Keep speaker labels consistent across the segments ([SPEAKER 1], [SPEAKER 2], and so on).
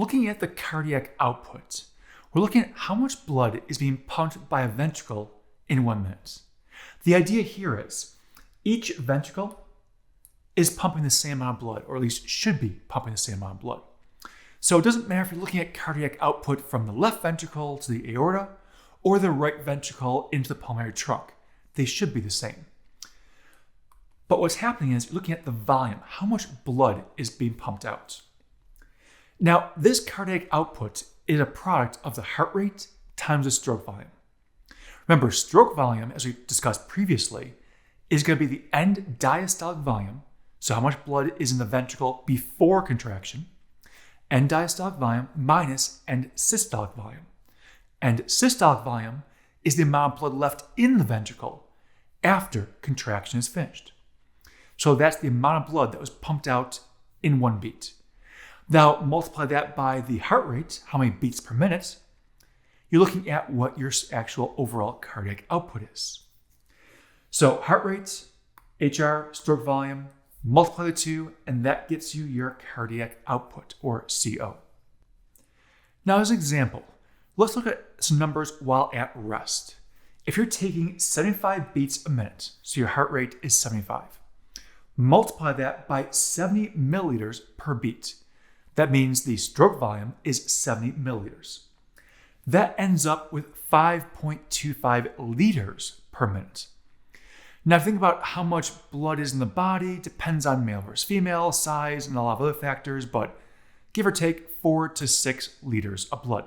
[SPEAKER 1] looking at the cardiac output, we're looking at how much blood is being pumped by a ventricle in 1 minute. The idea here is each ventricle is pumping the same amount of blood, or at least should be pumping the same amount of blood. So it doesn't matter if you're looking at cardiac output from the left ventricle to the aorta or the right ventricle into the pulmonary trunk. They should be the same. But what's happening is you're looking at the volume, how much blood is being pumped out. Now, this cardiac output is a product of the heart rate times the stroke volume. Remember, stroke volume, as we discussed previously, is going to be the end diastolic volume, so how much blood is in the ventricle before contraction, end diastolic volume minus end systolic volume. And systolic volume is the amount of blood left in the ventricle after contraction is finished. So that's the amount of blood that was pumped out in 1 beat. Now multiply that by the heart rate, how many beats per minute, you're looking at what your actual overall cardiac output is. So heart rate, HR, stroke volume, multiply the two, and that gets you your cardiac output, or CO. Now as an example, let's look at some numbers while at rest. If you're taking 75 beats a minute, so your heart rate is 75, multiply that by 70 milliliters per beat. That means the stroke volume is 70 milliliters. That ends up with 5.25 liters per minute. Now think about how much blood is in the body, depends on male versus female, size, and a lot of other factors, but give or take 4 to 6 liters of blood.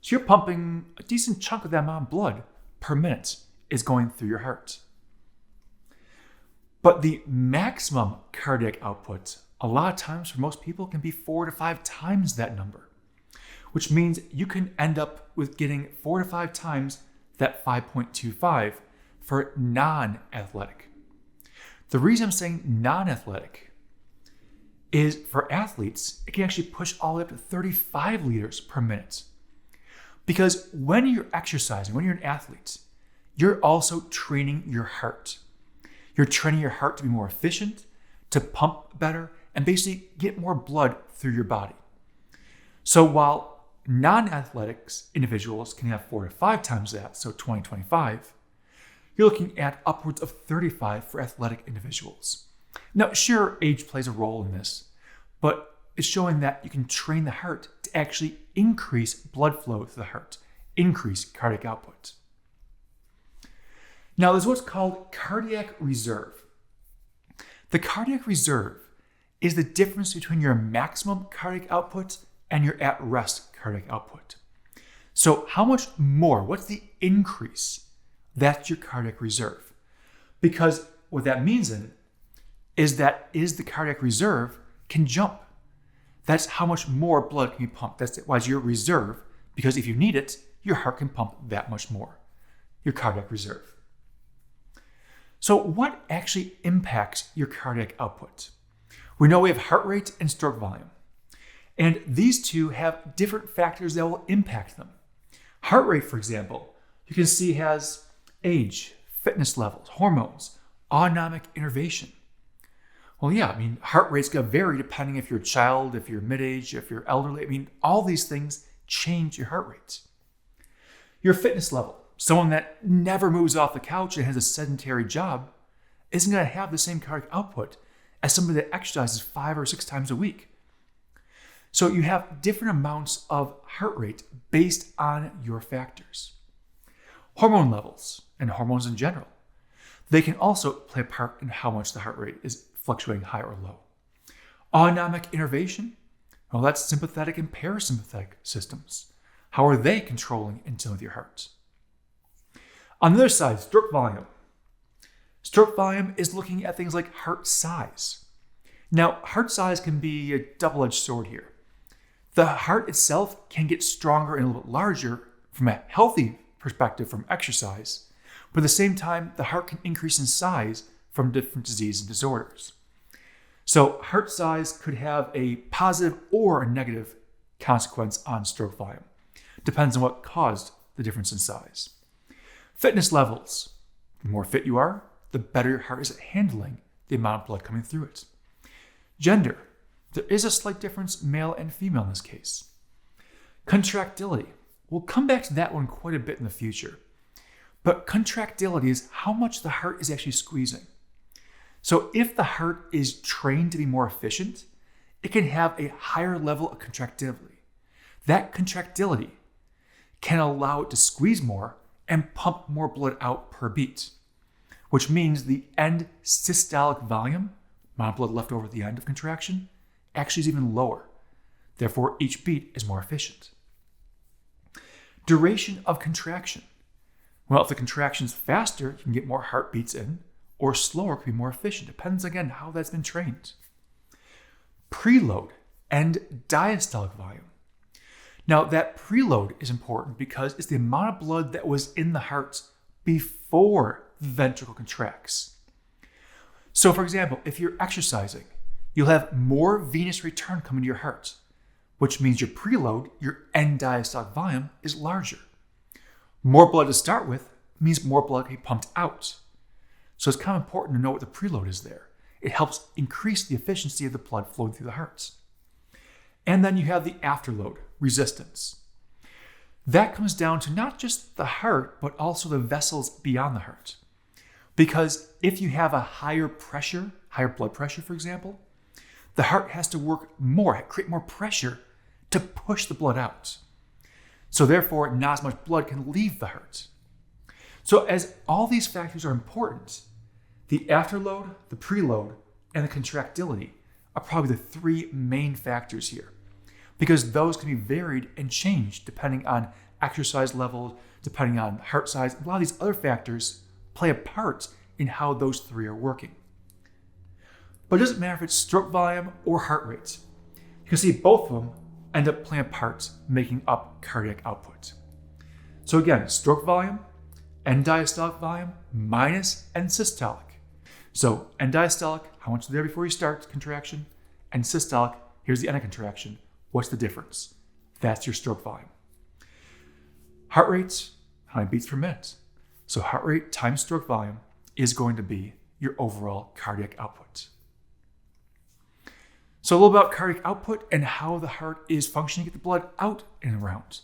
[SPEAKER 1] So you're pumping a decent chunk of that amount of blood per minute is going through your heart. But the maximum cardiac output, a lot of times for most people, can be 4 to 5 times that number, which means you can end up with getting 4 to 5 times that 5.25 for non-athletic. The reason I'm saying non-athletic is for athletes, it can actually push all the way up to 35 liters per minute. Because when you're exercising, when you're an athlete, you're also training your heart. You're training your heart to be more efficient, to pump better, and basically get more blood through your body. So while non-athletics individuals can have 4 to 5 times that, so 20, 25, you're looking at upwards of 35 for athletic individuals. Now, sure, age plays a role in this, but it's showing that you can train the heart to actually increase blood flow to the heart, increase cardiac output. Now, there's what's called cardiac reserve. The cardiac reserve is the difference between your maximum cardiac output and your at-rest cardiac output. So how much more, what's the increase? That's your cardiac reserve. Because what that means is the cardiac reserve can jump. That's how much more blood can be pumped. That's why it's your reserve, because if you need it, your heart can pump that much more. Your cardiac reserve. So what actually impacts your cardiac output? We know we have heart rate and stroke volume. And these two have different factors that will impact them. Heart rate, for example, you can see has age, fitness levels, hormones, autonomic innervation. Well, yeah, heart rate's going to vary depending if you're a child, if you're mid-age, if you're elderly. All these things change your heart rate. Your fitness level, someone that never moves off the couch and has a sedentary job, isn't going to have the same cardiac output as somebody that exercises 5 or 6 times a week. So you have different amounts of heart rate based on your factors. Hormone levels and hormones in general, they can also play a part in how much the heart rate is fluctuating high or low. Autonomic innervation, well, that's sympathetic and parasympathetic systems. How are they controlling and dealing with your heart? On the other side, stroke volume. Stroke volume is looking at things like heart size. Now, heart size can be a double-edged sword here. The heart itself can get stronger and a little bit larger from a healthy perspective from exercise, but at the same time, the heart can increase in size from different diseases and disorders. So heart size could have a positive or a negative consequence on stroke volume. Depends on what caused the difference in size. Fitness levels. The more fit you are, the better your heart is at handling the amount of blood coming through it. Gender. There is a slight difference, male and female in this case. Contractility. We'll come back to that one quite a bit in the future. But contractility is how much the heart is actually squeezing. So if the heart is trained to be more efficient, it can have a higher level of contractility. That contractility can allow it to squeeze more and pump more blood out per beat, which means the end systolic volume, amount of blood left over at the end of contraction, actually is even lower. Therefore, each beat is more efficient. Duration of contraction. Well, if the contraction is faster, you can get more heartbeats in, or slower can be more efficient. Depends, again, how that's been trained. Preload and diastolic volume. Now, that preload is important because it's the amount of blood that was in the heart before the ventricle contracts. So, for example, if you're exercising, you'll have more venous return coming to your heart, which means your preload, your end diastolic volume, is larger. More blood to start with means more blood can be pumped out. So it's kind of important to know what the preload is there. It helps increase the efficiency of the blood flowing through the heart. And then you have the afterload, resistance. That comes down to not just the heart, but also the vessels beyond the heart. Because if you have a higher pressure, higher blood pressure, for example, the heart has to work more, create more pressure to push the blood out. So therefore, not as much blood can leave the heart. So as all these factors are important, the afterload, the preload, and the contractility are probably the three main factors here, because those can be varied and changed depending on exercise level, depending on heart size. A lot of these other factors play a part in how those three are working. But it doesn't matter if it's stroke volume or heart rate. You can see both of them end up playing a part making up cardiac output. So again, stroke volume, end diastolic volume minus end systolic. So end diastolic, how much is there before you start contraction? And systolic, here's the end of contraction. What's the difference? That's your stroke volume. Heart rate, how many beats per minute? So heart rate times stroke volume is going to be your overall cardiac output. So a little about cardiac output and how the heart is functioning to get the blood out and around.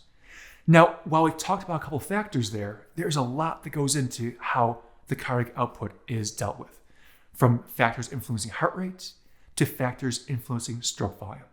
[SPEAKER 1] Now, while we talked about a couple of factors there's a lot that goes into how the cardiac output is dealt with, from factors influencing heart rate to factors influencing stroke volume.